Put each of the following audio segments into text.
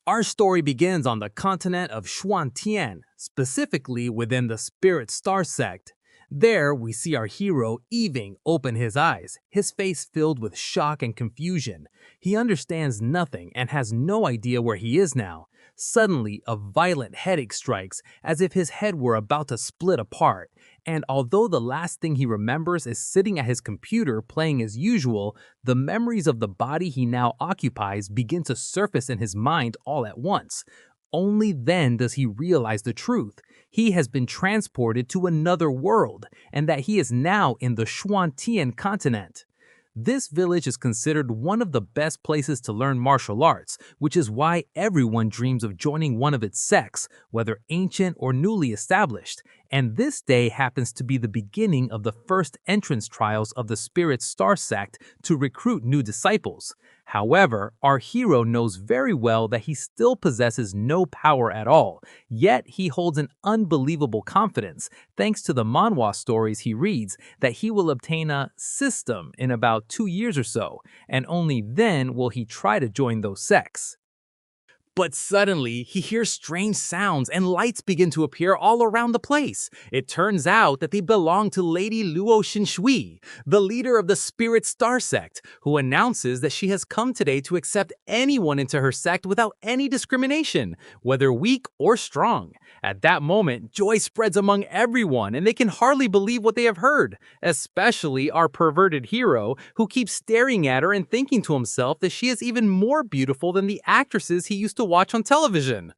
Our story begins on the continent of Xuantian, specifically within the Spirit Star sect. There, we see our hero, Yving, open his eyes, his face filled with shock and confusion. He understands nothing and has no idea where he is now. Suddenly, a violent headache strikes, as if his head were about to split apart. And although the last thing he remembers is sitting at his computer playing as usual, the memories of the body he now occupies begin to surface in his mind all at once. Only then does he realize the truth. He has been transported to another world, and that he is now in the Xuantian continent. This village is considered one of the best places to learn martial arts, which is why everyone dreams of joining one of its sects, whether ancient or newly established. And this day happens to be the beginning of the first entrance trials of the Spirit Star sect to recruit new disciples. However, our hero knows very well that he still possesses no power at all, yet he holds an unbelievable confidence, thanks to the Manhwa stories he reads, that he will obtain a system in about 2 years or so, and only then will he try to join those sects. But suddenly, he hears strange sounds and lights begin to appear all around the place. It turns out that they belong to Lady Luo Xinshui, the leader of the Spirit Star sect, who announces that she has come today to accept anyone into her sect without any discrimination, whether weak or strong. At that moment, joy spreads among everyone, and they can hardly believe what they have heard, especially our perverted hero, who keeps staring at her and thinking to himself that she is even more beautiful than the actresses he used to watch on television.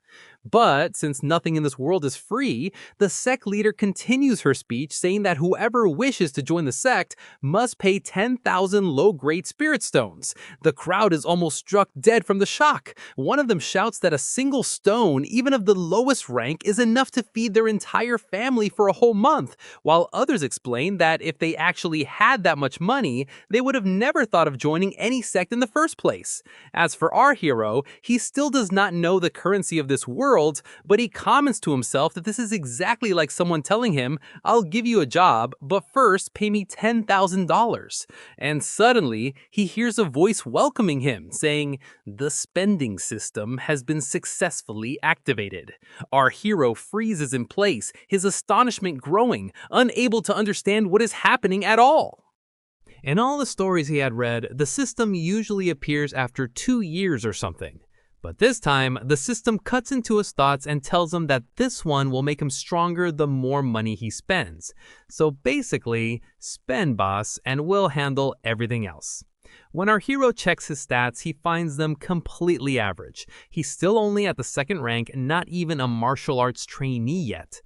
But since nothing in this world is free, the sect leader continues her speech saying that whoever wishes to join the sect must pay 10,000 low-grade spirit stones. The crowd is almost struck dead from the shock. One of them shouts that a single stone, even of the lowest rank, is enough to feed their entire family for a whole month, while others explain that if they actually had that much money, they would have never thought of joining any sect in the first place. As for our hero, he still does not know the currency of this world, but he comments to himself that this is exactly like someone telling him, "I'll give you a job, but first pay me $10,000. And suddenly, he hears a voice welcoming him, saying, "The spending system has been successfully activated." Our hero freezes in place, his astonishment growing, unable to understand what is happening at all. In all the stories he had read, the system usually appears after 2 years or something. But this time, the system cuts into his thoughts and tells him that this one will make him stronger the more money he spends. So basically, spend boss and we'll handle everything else. When our hero checks his stats, he finds them completely average. He's still only at the second rank, not even a martial arts trainee yet.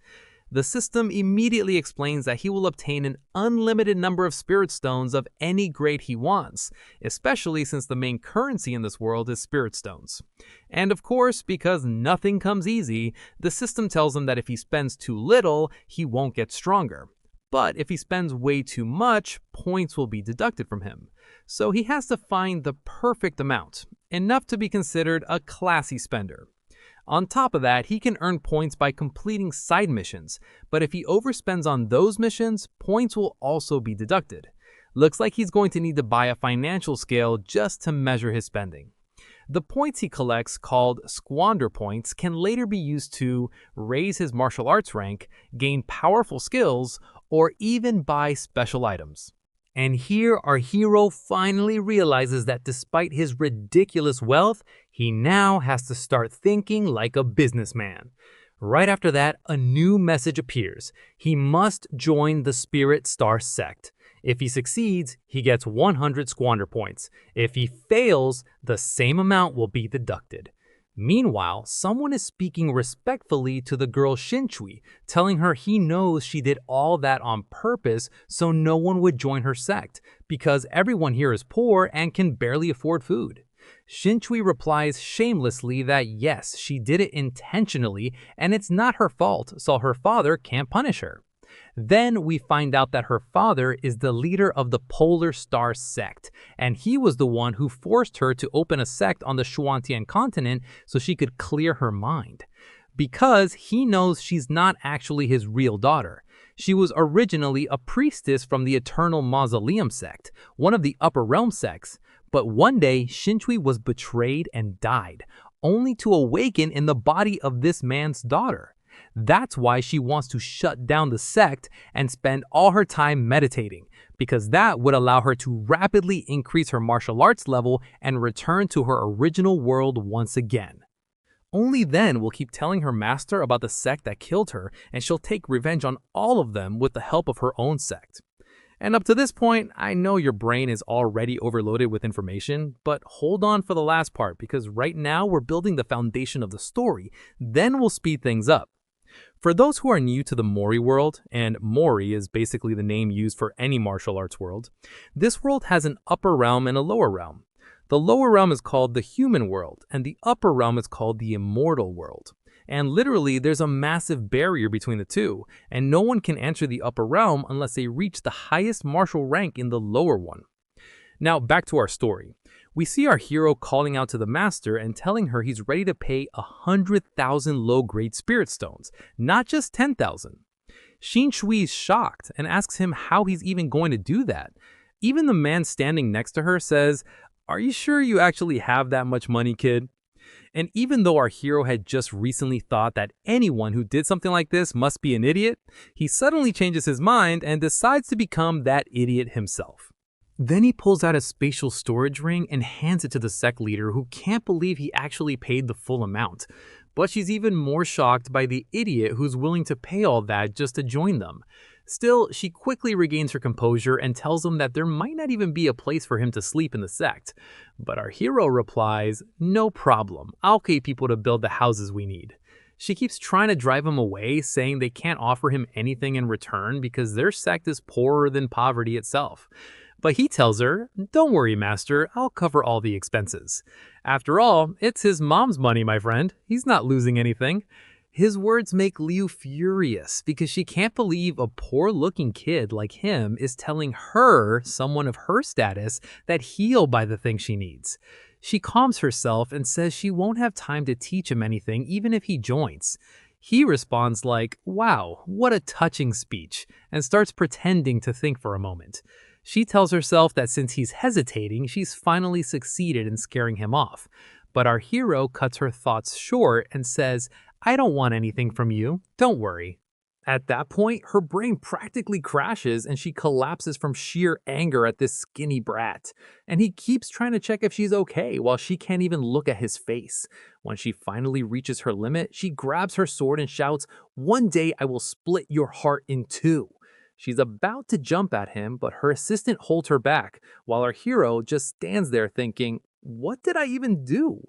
The system immediately explains that he will obtain an unlimited number of spirit stones of any grade he wants, especially since the main currency in this world is spirit stones. And of course, because nothing comes easy, the system tells him that if he spends too little, he won't get stronger. But if he spends way too much, points will be deducted from him. So he has to find the perfect amount, enough to be considered a classy spender. On top of that, he can earn points by completing side missions, but if he overspends on those missions, points will also be deducted. Looks like he's going to need to buy a financial scale just to measure his spending. The points he collects, called squander points, can later be used to raise his martial arts rank, gain powerful skills, or even buy special items. And here our hero finally realizes that despite his ridiculous wealth, he now has to start thinking like a businessman. Right after that, a new message appears. He must join the Spirit Star sect. If he succeeds, he gets 100 squander points. If he fails, the same amount will be deducted. Meanwhile, someone is speaking respectfully to the girl Xinshui, telling her he knows she did all that on purpose so no one would join her sect, because everyone here is poor and can barely afford food. Xinshui replies shamelessly that yes, she did it intentionally and it's not her fault, so her father can't punish her. Then we find out that her father is the leader of the Polar Star sect, and he was the one who forced her to open a sect on the Xuantian continent so she could clear her mind. Because he knows she's not actually his real daughter. She was originally a priestess from the Eternal Mausoleum sect, one of the upper realm sects, but one day Xinshui was betrayed and died. only to awaken in the body of this man's daughter. That's why she wants to shut down the sect and spend all her time meditating, because that would allow her to rapidly increase her martial arts level and return to her original world once again. Only then will keep telling her master about the sect that killed her, and she'll take revenge on all of them with the help of her own sect. And up to this point, I know your brain is already overloaded with information, but hold on for the last part, because right now we're building the foundation of the story, then we'll speed things up. For those who are new to the Mori world, and Mori is basically the name used for any martial arts world, this world has an upper realm and a lower realm. The lower realm is called the human world, and the upper realm is called the immortal world. And literally, there's a massive barrier between the two, and no one can enter the upper realm unless they reach the highest martial rank in the lower one. Now, back to our story. We see our hero calling out to the master and telling her he's ready to pay 100,000 low-grade spirit stones, not just 10,000. Shin Shui's shocked and asks him how he's even going to do that. Even the man standing next to her says, "Are you sure you actually have that much money, kid?" And even though our hero had just recently thought that anyone who did something like this must be an idiot, he suddenly changes his mind and decides to become that idiot himself. Then he pulls out a spatial storage ring and hands it to the sect leader, who can't believe he actually paid the full amount. But she's even more shocked by the idiot who's willing to pay all that just to join them. Still, she quickly regains her composure and tells him that there might not even be a place for him to sleep in the sect. But our hero replies, "No problem, I'll pay people to build the houses we need." She keeps trying to drive him away, saying they can't offer him anything in return because their sect is poorer than poverty itself. But he tells her, "Don't worry, master, I'll cover all the expenses." After all, it's his mom's money, my friend. He's not losing anything. His words make Liu furious because she can't believe a poor-looking kid like him is telling her, someone of her status, that he'll buy the thing she needs. She calms herself and says she won't have time to teach him anything even if he joins. He responds like, "Wow, what a touching speech," and starts pretending to think for a moment. She tells herself that since he's hesitating, she's finally succeeded in scaring him off. But our hero cuts her thoughts short and says, "I don't want anything from you, don't worry." At that point, her brain practically crashes and she collapses from sheer anger at this skinny brat. And he keeps trying to check if she's okay while she can't even look at his face. When she finally reaches her limit, she grabs her sword and shouts, "One day I will split your heart in two." She's about to jump at him, but her assistant holds her back, while our hero just stands there thinking, "What did I even do?"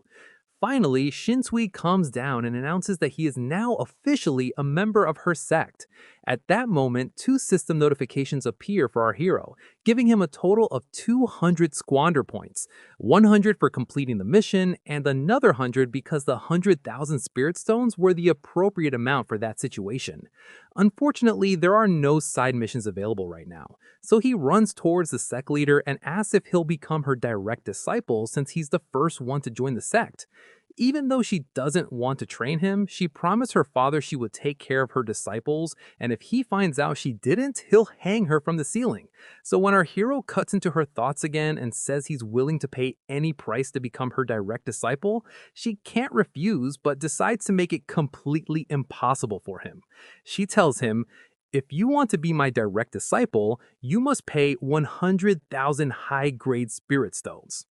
Finally, Shinsui comes down and announces that he is now officially a member of her sect. At that moment, 2 system notifications appear for our hero, giving him a total of 200 squander points, 100 for completing the mission, and another 100 because the 100,000 spirit stones were the appropriate amount for that situation. Unfortunately, there are no side missions available right now, so he runs towards the sect leader and asks if he'll become her direct disciple since he's the first one to join the sect. Even though she doesn't want to train him, she promised her father she would take care of her disciples, and if he finds out she didn't, he'll hang her from the ceiling. So when our hero cuts into her thoughts again and says he's willing to pay any price to become her direct disciple, she can't refuse but decides to make it completely impossible for him. She tells him, "If you want to be my direct disciple, you must pay 100,000 high-grade spirit stones."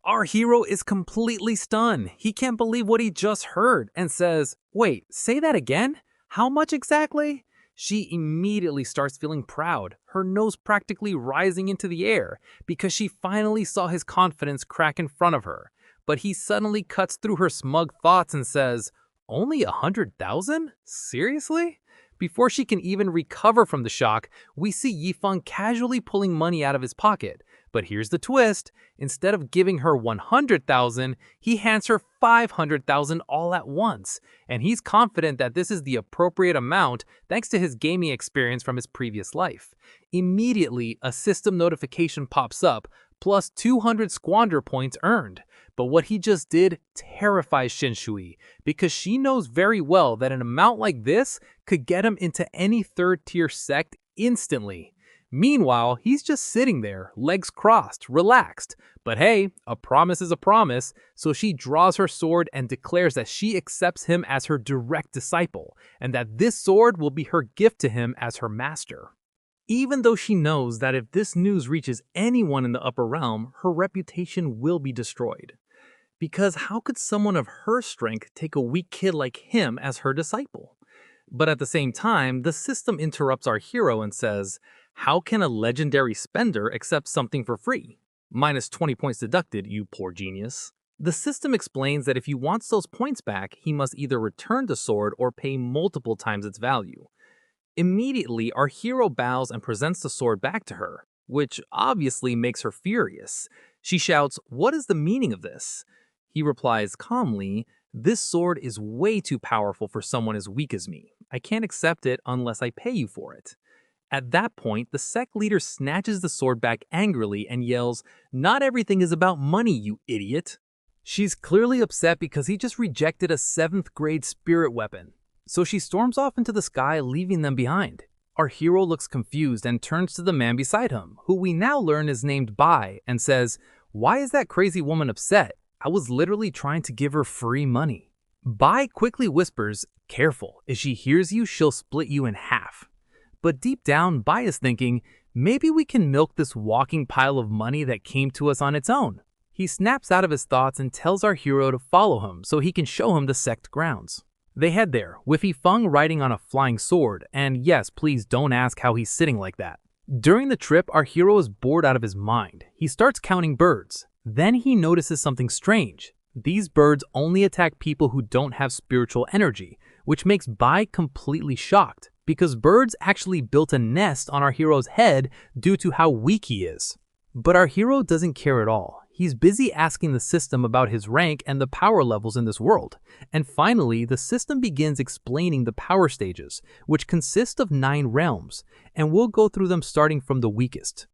Our hero is completely stunned. He can't believe what he just heard and says, "Wait, say that again? How much exactly?" She immediately starts feeling proud, her nose practically rising into the air because she finally saw his confidence crack in front of her. But he suddenly cuts through her smug thoughts and says, "Only 100,000? Seriously?" Before she can even recover from the shock, we see Yifeng casually pulling money out of his pocket. But here's the twist. Instead of giving her 100,000, he hands her 500,000 all at once. And he's confident that this is the appropriate amount thanks to his gaming experience from his previous life. Immediately, a system notification pops up, plus 200 squander points earned. But what he just did terrifies Shinsui, because she knows very well that an amount like this could get him into any third-tier sect instantly. Meanwhile, he's just sitting there, legs crossed, relaxed. But hey, a promise is a promise, so she draws her sword and declares that she accepts him as her direct disciple, and that this sword will be her gift to him as her master. Even though she knows that if this news reaches anyone in the upper realm, her reputation will be destroyed. Because how could someone of her strength take a weak kid like him as her disciple? But at the same time, the system interrupts our hero and says, how can a legendary spender accept something for free? Minus 20 points deducted, you poor genius. The system explains that if he wants those points back, he must either return the sword or pay multiple times its value. Immediately, our hero bows and presents the sword back to her, which obviously makes her furious. She shouts, "What is the meaning of this?" He replies calmly, "This sword is way too powerful for someone as weak as me. I can't accept it unless I pay you for it." At that point, the sect leader snatches the sword back angrily and yells, "Not everything is about money, you idiot." She's clearly upset because he just rejected a 7th grade spirit weapon. So she storms off into the sky, leaving them behind. Our hero looks confused and turns to the man beside him, who we now learn is named Bai, and says, "Why is that crazy woman upset? I was literally trying to give her free money." Bai quickly whispers, "Careful, if she hears you, she'll split you in half." But deep down, Bai is thinking, maybe we can milk this walking pile of money that came to us on its own. He snaps out of his thoughts and tells our hero to follow him so he can show him the sect grounds. They head there, with Feng riding on a flying sword, and yes, please don't ask how he's sitting like that. During the trip, our hero is bored out of his mind. He starts counting birds. Then he notices something strange. These birds only attack people who don't have spiritual energy, which makes Bai completely shocked, because birds actually built a nest on our hero's head due to how weak he is. But our hero doesn't care at all. He's busy asking the system about his rank and the power levels in this world. And finally, the system begins explaining the power stages, which consist of 9 realms, and we'll go through them starting from the weakest.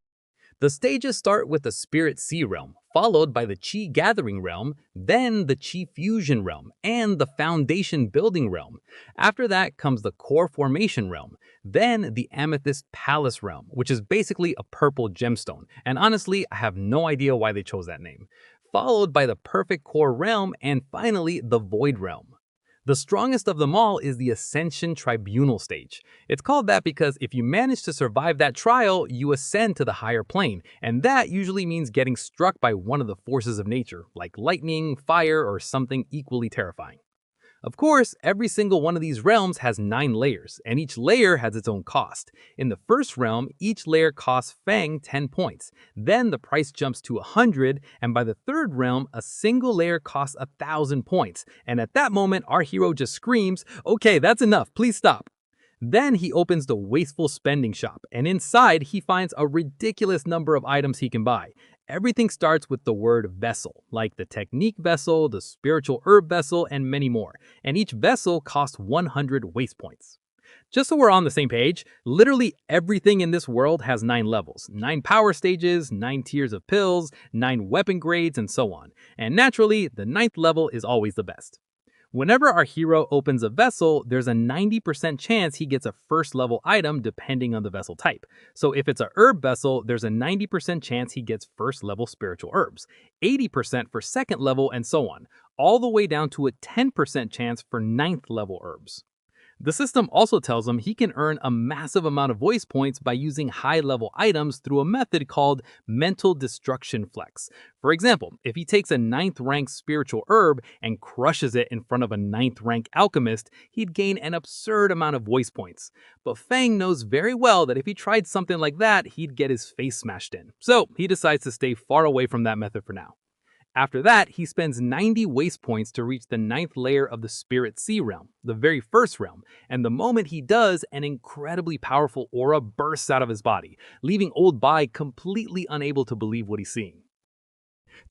The stages start with the Spirit Sea realm, followed by the Chi Gathering realm, then the Chi Fusion realm, and the Foundation Building realm. After that comes the Core Formation realm, then the Amethyst Palace realm, which is basically a purple gemstone, and honestly, I have no idea why they chose that name. Followed by the Perfect Core realm, and finally the Void realm. The strongest of them all is the Ascension Tribunal stage. It's called that because if you manage to survive that trial, you ascend to the higher plane, and that usually means getting struck by one of the forces of nature, like lightning, fire, or something equally terrifying. Of course, every single one of these realms has 9 layers, and each layer has its own cost. In the first realm, each layer costs Fang 10 points. Then the price jumps to 100, and by the third realm, a single layer costs 1,000 points. And at that moment, our hero just screams, "Okay, that's enough, please stop." Then he opens the Wasteful Spending shop, and inside he finds a ridiculous number of items he can buy. Everything starts with the word vessel, like the technique vessel, the spiritual herb vessel, and many more. And each vessel costs 100 waste points. Just so we're on the same page, literally everything in this world has 9 levels, 9 power stages, 9 tiers of pills, 9 weapon grades, and so on. And naturally, the 9th level is always the best. Whenever our hero opens a vessel, there's a 90% chance he gets a first level item depending on the vessel type. So if it's a herb vessel, there's a 90% chance he gets first level spiritual herbs, 80% for second level, and so on, all the way down to a 10% chance for 9th level herbs. The system also tells him he can earn a massive amount of voice points by using high-level items through a method called Mental Destruction Flex. For example, if he takes a 9th rank spiritual herb and crushes it in front of a 9th rank alchemist, he'd gain an absurd amount of voice points. But Fang knows very well that if he tried something like that, he'd get his face smashed in. So he decides to stay far away from that method for now. After that, he spends 90 waste points to reach the 9th layer of the Spirit Sea realm, the very first realm, and the moment he does, an incredibly powerful aura bursts out of his body, leaving old Bai completely unable to believe what he's seeing.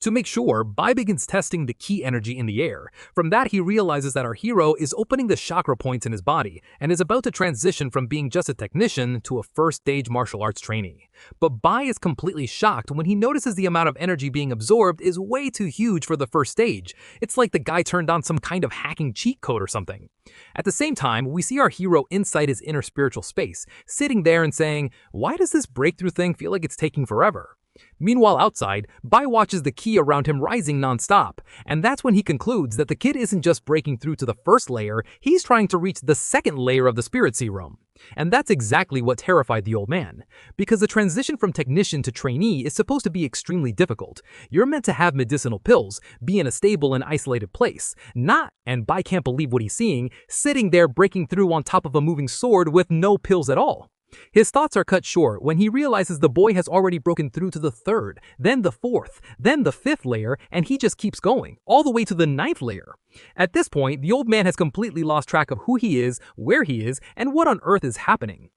To make sure, Bai begins testing the ki energy in the air. From that, he realizes that our hero is opening the chakra points in his body and is about to transition from being just a technician to a first-stage martial arts trainee. But Bai is completely shocked when he notices the amount of energy being absorbed is way too huge for the first stage. It's like the guy turned on some kind of hacking cheat code or something. At the same time, we see our hero inside his inner spiritual space, sitting there and saying, "Why does this breakthrough thing feel like it's taking forever?" Meanwhile, outside, Bai watches the ki around him rising non-stop, and that's when he concludes that the kid isn't just breaking through to the first layer, he's trying to reach the second layer of the spirit sea realm. And that's exactly what terrified the old man, because the transition from technician to trainee is supposed to be extremely difficult. You're meant to have medicinal pills, be in a stable and isolated place, not, and Bai can't believe what he's seeing, sitting there breaking through on top of a moving sword with no pills at all. His thoughts are cut short when he realizes the boy has already broken through to the third, then the fourth, then the fifth layer, and he just keeps going, all the way to the ninth layer. At this point, the old man has completely lost track of who he is, where he is, and what on earth is happening.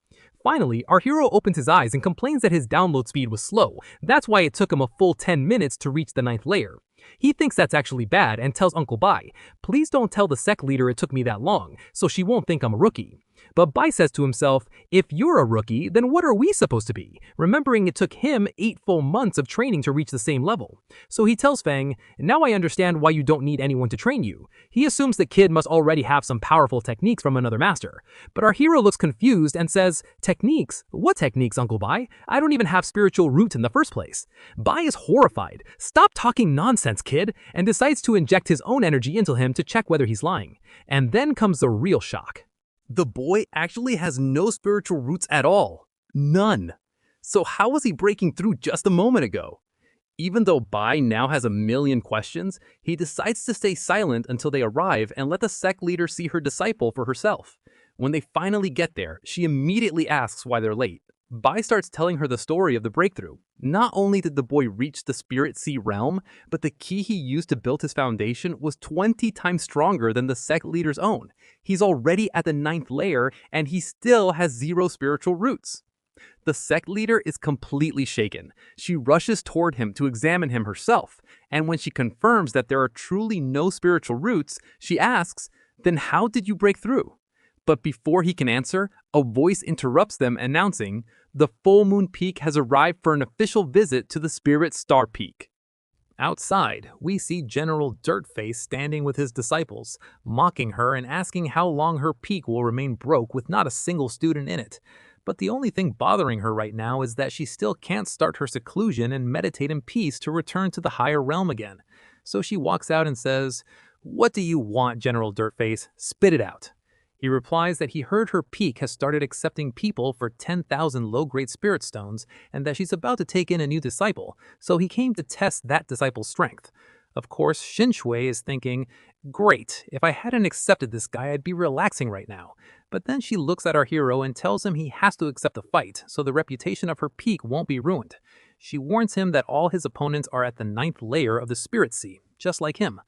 Finally, our hero opens his eyes and complains that his download speed was slow. That's why it took him a full 10 minutes to reach the ninth layer. He thinks that's actually bad and tells Uncle Bai, "Please don't tell the sect leader it took me that long, so she won't think I'm a rookie." But Bai says to himself, "If you're a rookie, then what are we supposed to be?" Remembering it took him 8 full months of training to reach the same level. So he tells Fang, "Now I understand why you don't need anyone to train you." He assumes the kid must already have some powerful techniques from another master. But our hero looks confused and says, "Techniques? What techniques, Uncle Bai? I don't even have spiritual roots in the first place." Bai is horrified. "Stop talking nonsense, kid," and decides to inject his own energy into him to check whether he's lying. And then comes the real shock. The boy actually has no spiritual roots at all. None. So how was he breaking through just a moment ago? Even though Bai now has a million questions, he decides to stay silent until they arrive and let the sect leader see her disciple for herself. When they finally get there, she immediately asks why they're late. Bai starts telling her the story of the breakthrough. Not only did the boy reach the Spirit Sea realm, but the ki he used to build his foundation was 20 times stronger than the sect leader's own. He's already at the 9th layer, and he still has 0 spiritual roots. The sect leader is completely shaken. She rushes toward him to examine him herself, and when she confirms that there are truly no spiritual roots, she asks, "Then how did you break through?" But before he can answer, a voice interrupts them announcing, "The full moon peak has arrived for an official visit to the Spirit Star Peak." Outside, we see General Dirtface standing with his disciples, mocking her and asking how long her peak will remain broke with not a single student in it. But the only thing bothering her right now is that she still can't start her seclusion and meditate in peace to return to the higher realm again. So she walks out and says, "What do you want, General Dirtface? Spit it out." He replies that he heard her peak has started accepting people for 10,000 low-grade spirit stones and that she's about to take in a new disciple, so he came to test that disciple's strength. Of course, Shinshui is thinking, "Great, if I hadn't accepted this guy, I'd be relaxing right now." But then she looks at our hero and tells him he has to accept the fight, so the reputation of her peak won't be ruined. She warns him that all his opponents are at the 9th layer of the Spirit Sea, just like him.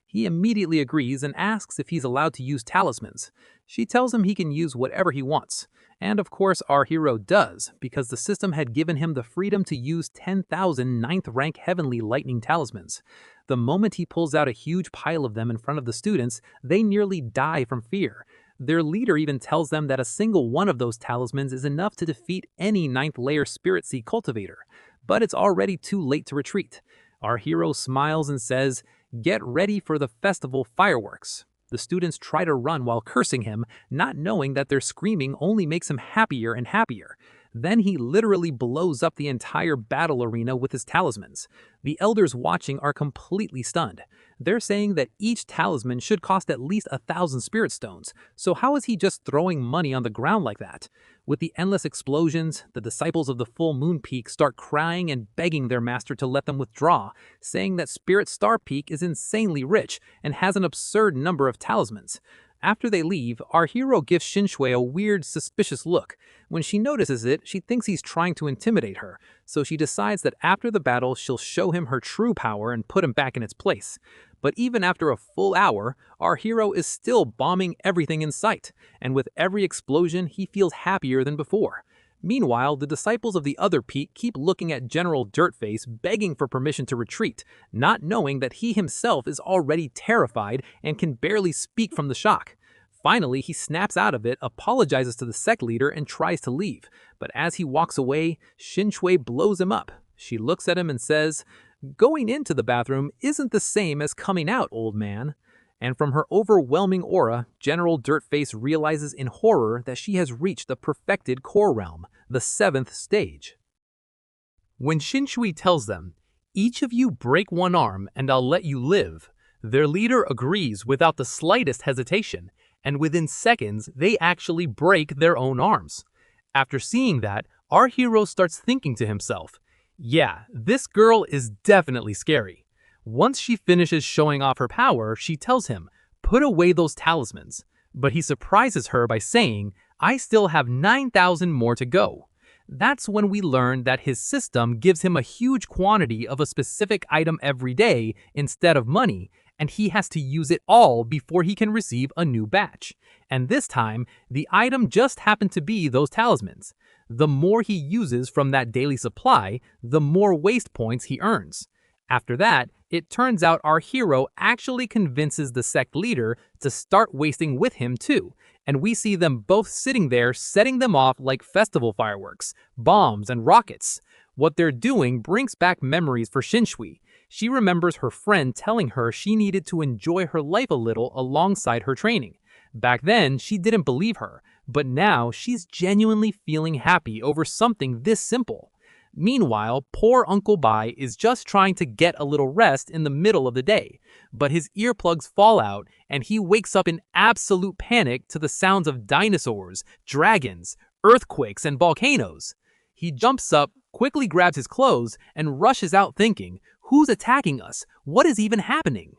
He immediately agrees and asks if he's allowed to use talismans. She tells him he can use whatever he wants. And of course our hero does, because the system had given him the freedom to use 10,000 9th rank heavenly lightning talismans. The moment he pulls out a huge pile of them in front of the students, they nearly die from fear. Their leader even tells them that a single one of those talismans is enough to defeat any 9th layer Spirit Sea cultivator. But it's already too late to retreat. Our hero smiles and says, "Get ready for the festival fireworks." The students try to run while cursing him, not knowing that their screaming only makes him happier and happier. Then he literally blows up the entire battle arena with his talismans. The elders watching are completely stunned. They're saying that each talisman should cost at least 1,000 spirit stones, so how is he just throwing money on the ground like that? With the endless explosions, the disciples of the full moon peak start crying and begging their master to let them withdraw, saying that Spirit Star Peak is insanely rich and has an absurd number of talismans. After they leave, our hero gives Shinshui a weird, suspicious look. When she notices it, she thinks he's trying to intimidate her, so she decides that after the battle, she'll show him her true power and put him back in its place. But even after a full hour, our hero is still bombing everything in sight, and with every explosion, he feels happier than before. Meanwhile, the disciples of the other peak keep looking at General Dirtface, begging for permission to retreat, not knowing that he himself is already terrified and can barely speak from the shock. Finally, he snaps out of it, apologizes to the sect leader, and tries to leave. But as he walks away, Shui blows him up. She looks at him and says, "Going into the bathroom isn't the same as coming out, old man." And from her overwhelming aura, General Dirtface realizes in horror that she has reached the perfected core realm, the 7th stage. When Shui tells them, "Each of you break one arm and I'll let you live," their leader agrees without the slightest hesitation, and within seconds, they actually break their own arms. After seeing that, our hero starts thinking to himself, "Yeah, this girl is definitely scary." Once she finishes showing off her power, she tells him, "Put away those talismans." But he surprises her by saying, "I still have 9,000 more to go." That's when we learn that his system gives him a huge quantity of a specific item every day instead of money, and he has to use it all before he can receive a new batch. And this time, the item just happened to be those talismans. The more he uses from that daily supply, the more waste points he earns. After that, it turns out our hero actually convinces the sect leader to start wasting with him too, and we see them both sitting there setting them off like festival fireworks, bombs, and rockets. What they're doing brings back memories for Shui. She remembers her friend telling her she needed to enjoy her life a little alongside her training. Back then, she didn't believe her, but now she's genuinely feeling happy over something this simple. Meanwhile, poor Uncle Bai is just trying to get a little rest in the middle of the day, but his earplugs fall out and he wakes up in absolute panic to the sounds of dinosaurs, dragons, earthquakes, and volcanoes. He jumps up, quickly grabs his clothes, and rushes out thinking, "Who's attacking us? What is even happening?"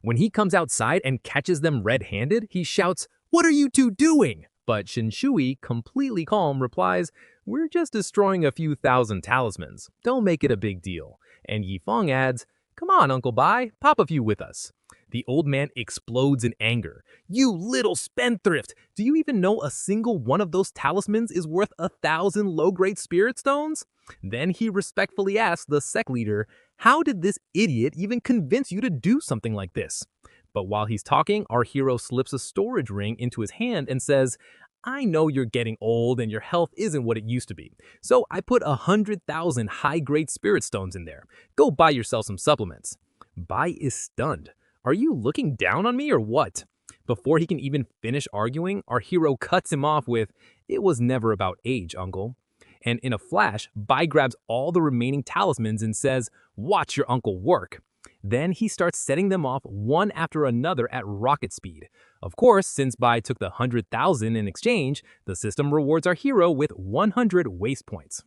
When he comes outside and catches them red-handed, he shouts, "What are you two doing?" But Shui, completely calm, replies, "We're just destroying a few thousand talismans. Don't make it a big deal." And Yifeng adds, "Come on, Uncle Bai, pop a few with us." The old man explodes in anger. "You little spendthrift! Do you even know a single one of those talismans is worth 1,000 low-grade spirit stones?" Then he respectfully asks the sect leader, "How did this idiot even convince you to do something like this?" But while he's talking, our hero slips a storage ring into his hand and says, "I know you're getting old and your health isn't what it used to be, so I put 100,000 high-grade spirit stones in there. Go buy yourself some supplements." Bai is stunned. "Are you looking down on me or what?" Before he can even finish arguing, our hero cuts him off with, "It was never about age, uncle." And in a flash, Bai grabs all the remaining talismans and says, "Watch your uncle work." Then he starts setting them off one after another at rocket speed. Of course, since Bai took the 100,000 in exchange, the system rewards our hero with 100 waste points.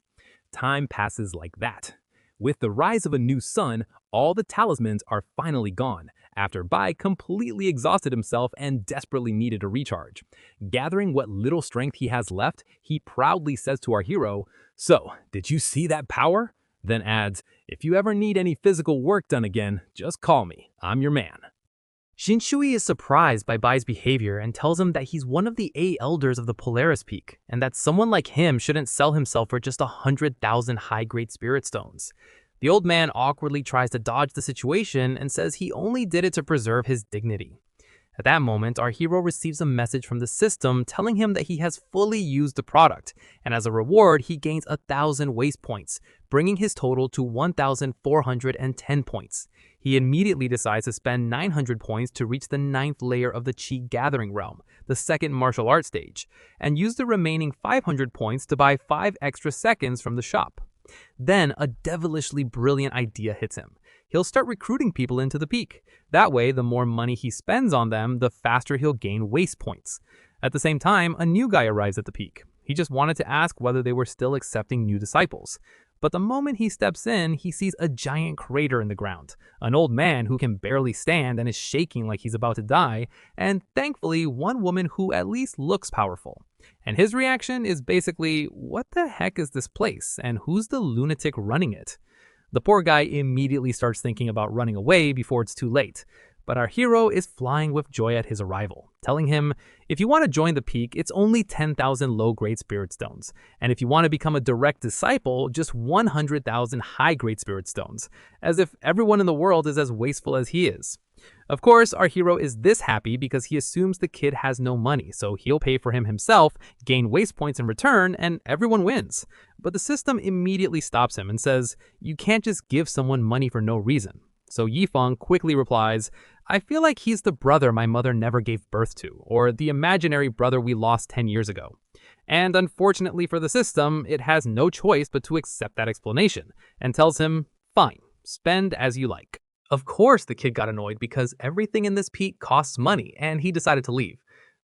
Time passes like that. With the rise of a new sun, all the talismans are finally gone, after Bai completely exhausted himself and desperately needed a recharge. Gathering what little strength he has left, he proudly says to our hero, "So, did you see that power?" Then adds, "If you ever need any physical work done again, just call me. I'm your man." Shui is surprised by Bai's behavior and tells him that he's one of the 8 elders of the Polaris Peak, and that someone like him shouldn't sell himself for just 100,000 high-grade spirit stones. The old man awkwardly tries to dodge the situation and says he only did it to preserve his dignity. At that moment, our hero receives a message from the system telling him that he has fully used the product, and as a reward, he gains 1,000 waste points, bringing his total to 1,410 points. He immediately decides to spend 900 points to reach the 9th layer of the Chi Gathering Realm, the 2nd martial art stage, and use the remaining 500 points to buy 5 extra seconds from the shop. Then, a devilishly brilliant idea hits him. He'll start recruiting people into the peak. That way, the more money he spends on them, the faster he'll gain waste points. At the same time, a new guy arrives at the peak. He just wanted to ask whether they were still accepting new disciples. But the moment he steps in, he sees a giant crater in the ground, an old man who can barely stand and is shaking like he's about to die, and thankfully, one woman who at least looks powerful. And his reaction is basically, "What the heck is this place, and who's the lunatic running it?" The poor guy immediately starts thinking about running away before it's too late. But our hero is flying with joy at his arrival, telling him, if you want to join the peak, it's only 10,000 low-grade spirit stones. And if you want to become a direct disciple, just 100,000 high-grade spirit stones. As if everyone in the world is as wasteful as he is. Of course, our hero is this happy because he assumes the kid has no money, so he'll pay for him himself, gain waste points in return, and everyone wins. But the system immediately stops him and says, you can't just give someone money for no reason. So Yifeng quickly replies, I feel like he's the brother my mother never gave birth to, or the imaginary brother we lost 10 years ago. And unfortunately for the system, it has no choice but to accept that explanation, and tells him, fine, spend as you like. Of course the kid got annoyed because everything in this peak costs money, and he decided to leave.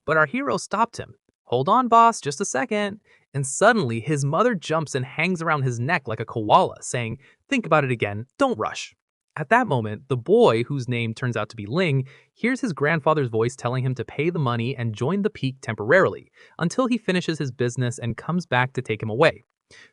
But our hero stopped him. Hold on, boss, just a second. And suddenly his mother jumps and hangs around his neck like a koala, saying, think about it again, don't rush. At that moment, the boy, whose name turns out to be Ling, hears his grandfather's voice telling him to pay the money and join the peak temporarily, until he finishes his business and comes back to take him away.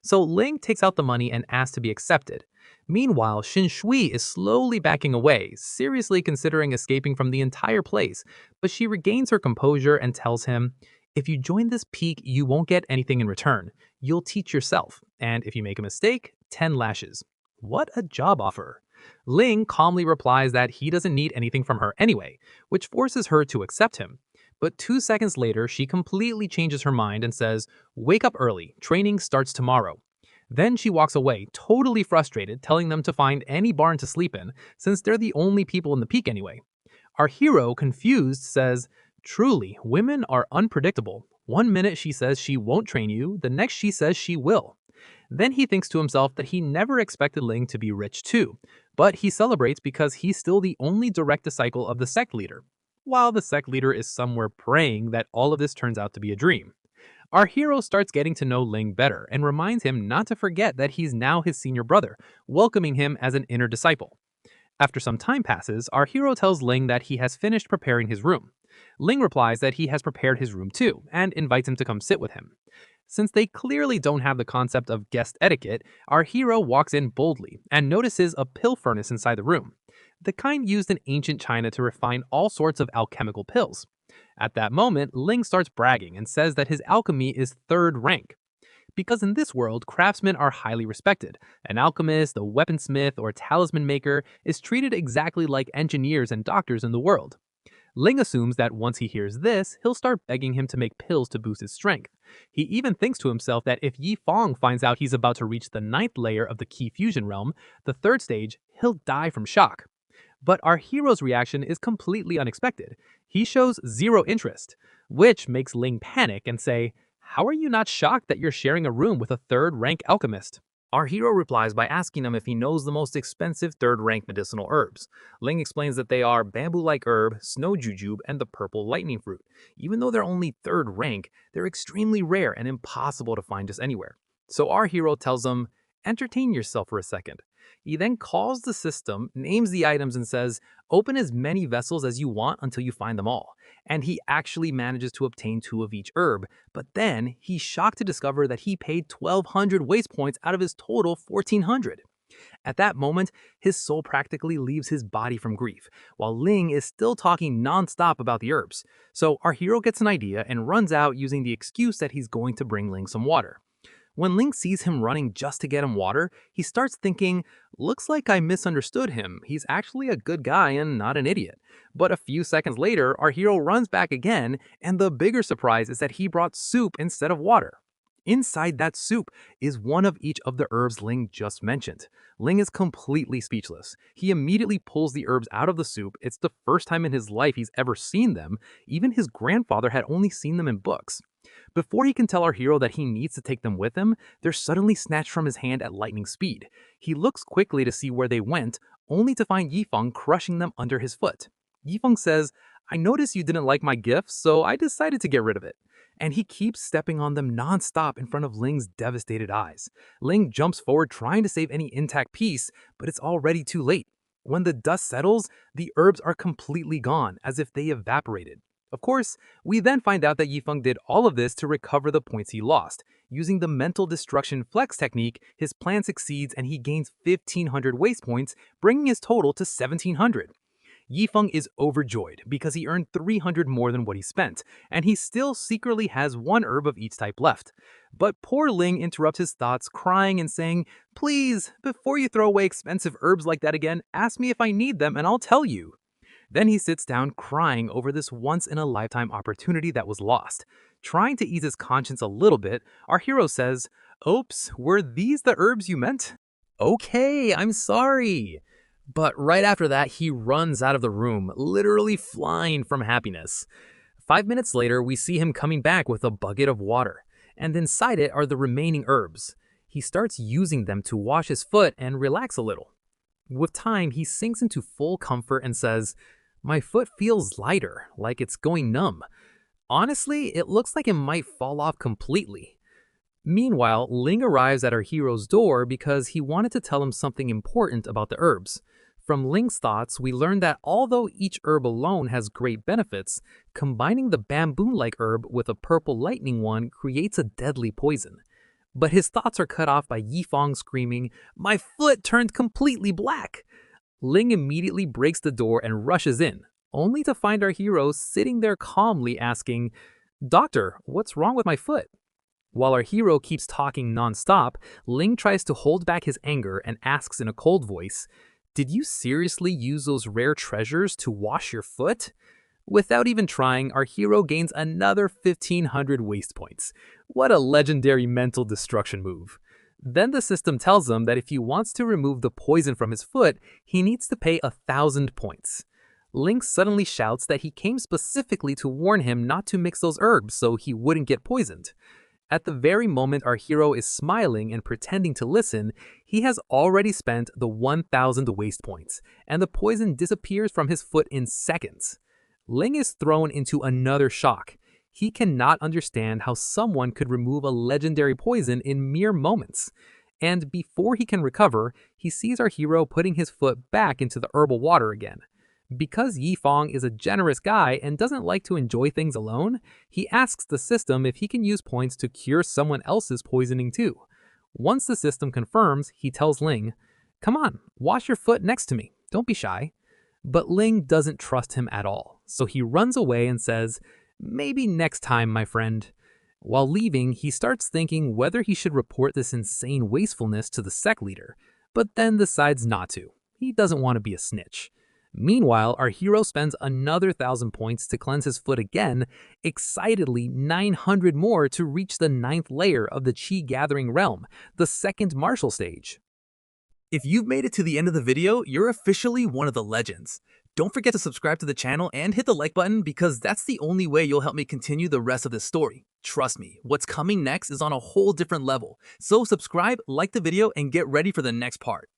So Ling takes out the money and asks to be accepted. Meanwhile, Shin Shui is slowly backing away, seriously considering escaping from the entire place, but she regains her composure and tells him, if you join this peak, you won't get anything in return. You'll teach yourself, and if you make a mistake, 10 lashes. What a job offer. Ling calmly replies that he doesn't need anything from her anyway, which forces her to accept him. But 2 seconds later, she completely changes her mind and says, wake up early, training starts tomorrow. Then she walks away, totally frustrated, telling them to find any barn to sleep in, since they're the only people in the peak anyway. Our hero, confused, says, truly, women are unpredictable. One minute she says she won't train you, the next she says she will. Then he thinks to himself that he never expected Ling to be rich too, but he celebrates because he's still the only direct disciple of the sect leader, while the sect leader is somewhere praying that all of this turns out to be a dream. Our hero starts getting to know Ling better and reminds him not to forget that he's now his senior brother, welcoming him as an inner disciple. After some time passes, our hero tells Ling that he has finished preparing his room. Ling replies that he has prepared his room too, and invites him to come sit with him. Since they clearly don't have the concept of guest etiquette, our hero walks in boldly and notices a pill furnace inside the room, the kind used in ancient China to refine all sorts of alchemical pills. At that moment, Ling starts bragging and says that his alchemy is 3rd rank. Because in this world, craftsmen are highly respected. An alchemist, a weaponsmith, or talisman maker is treated exactly like engineers and doctors in the world. Ling assumes that once he hears this, he'll start begging him to make pills to boost his strength. He even thinks to himself that if Yifeng finds out he's about to reach the 9th layer of the Qi fusion realm, the 3rd stage, he'll die from shock. But our hero's reaction is completely unexpected. He shows zero interest, which makes Ling panic and say, how are you not shocked that you're sharing a room with a 3rd rank alchemist? Our hero replies by asking him if he knows the most expensive 3rd rank medicinal herbs. Ling explains that they are bamboo-like herb, snow jujube, and the purple lightning fruit. Even though they're only 3rd rank, they're extremely rare and impossible to find just anywhere. So our hero tells him, entertain yourself for a second. He then calls the system, names the items, and says, open as many vessels as you want until you find them all. And he actually manages to obtain 2 of each herb, but then he's shocked to discover that he paid 1,200 waste points out of his total 1,400. At that moment, his soul practically leaves his body from grief, while Ling is still talking non-stop about the herbs. So our hero gets an idea and runs out using the excuse that he's going to bring Ling some water. When Ling sees him running just to get him water, he starts thinking, looks like I misunderstood him. He's actually a good guy and not an idiot. But a few seconds later, our hero runs back again, and the bigger surprise is that he brought soup instead of water. Inside that soup is one of each of the herbs Ling just mentioned. Ling is completely speechless. He immediately pulls the herbs out of the soup. It's the first time in his life he's ever seen them. Even his grandfather had only seen them in books. Before he can tell our hero that he needs to take them with him, they're suddenly snatched from his hand at lightning speed. He looks quickly to see where they went, only to find Yifeng crushing them under his foot. Yifeng says, I noticed you didn't like my gift, so I decided to get rid of it. And he keeps stepping on them non-stop in front of Ling's devastated eyes. Ling jumps forward trying to save any intact piece, but it's already too late. When the dust settles, the herbs are completely gone, as if they evaporated. Of course, we then find out that Yifeng did all of this to recover the points he lost. Using the mental destruction flex technique, his plan succeeds and he gains 1,500 waste points, bringing his total to 1,700. Yifeng is overjoyed because he earned 300 more than what he spent, and he still secretly has one herb of each type left. But poor Ling interrupts his thoughts, crying and saying, "Please, before you throw away expensive herbs like that again, ask me if I need them and I'll tell you." Then he sits down crying over this once-in-a-lifetime opportunity that was lost. Trying to ease his conscience a little bit, our hero says, "Oops, were these the herbs you meant?" "Okay, I'm sorry." But right after that, he runs out of the room, literally flying from happiness. 5 minutes later, we see him coming back with a bucket of water, and inside it are the remaining herbs. He starts using them to wash his foot and relax a little. With time, he sinks into full comfort and says, "My foot feels lighter, like it's going numb. Honestly, it looks like it might fall off completely." Meanwhile, Ling arrives at our hero's door because he wanted to tell him something important about the herbs. From Ling's thoughts, we learn that although each herb alone has great benefits, combining the bamboo-like herb with a purple lightning one creates a deadly poison. But his thoughts are cut off by Yifeng screaming, "My foot turned completely black!" Ling immediately breaks the door and rushes in, only to find our hero sitting there calmly asking, "Doctor, what's wrong with my foot?" While our hero keeps talking non-stop, Ling tries to hold back his anger and asks in a cold voice, "Did you seriously use those rare treasures to wash your foot?" Without even trying, our hero gains another 1,500 waste points. What a legendary mental destruction move. Then the system tells him that if he wants to remove the poison from his foot, he needs to pay 1,000 points. Link suddenly shouts that he came specifically to warn him not to mix those herbs so he wouldn't get poisoned. At the very moment our hero is smiling and pretending to listen, he has already spent the 1,000 waste points, and the poison disappears from his foot in seconds. Ling is thrown into another shock. He cannot understand how someone could remove a legendary poison in mere moments. And before he can recover, he sees our hero putting his foot back into the herbal water again. Because Yifeng is a generous guy and doesn't like to enjoy things alone, he asks the system if he can use points to cure someone else's poisoning too. Once the system confirms, he tells Ling, "Come on, wash your foot next to me, don't be shy." But Ling doesn't trust him at all, so he runs away and says, "Maybe next time, my friend." While leaving, he starts thinking whether he should report this insane wastefulness to the sect leader, but then decides not to. He doesn't want to be a snitch. Meanwhile, our hero spends another 1,000 points to cleanse his foot again, excitedly 900 more to reach the 9th layer of the Chi Gathering Realm, the second martial stage. If you've made it to the end of the video, you're officially one of the legends. Don't forget to subscribe to the channel and hit the like button because that's the only way you'll help me continue the rest of this story. Trust me, what's coming next is on a whole different level. So subscribe, like the video, and get ready for the next part.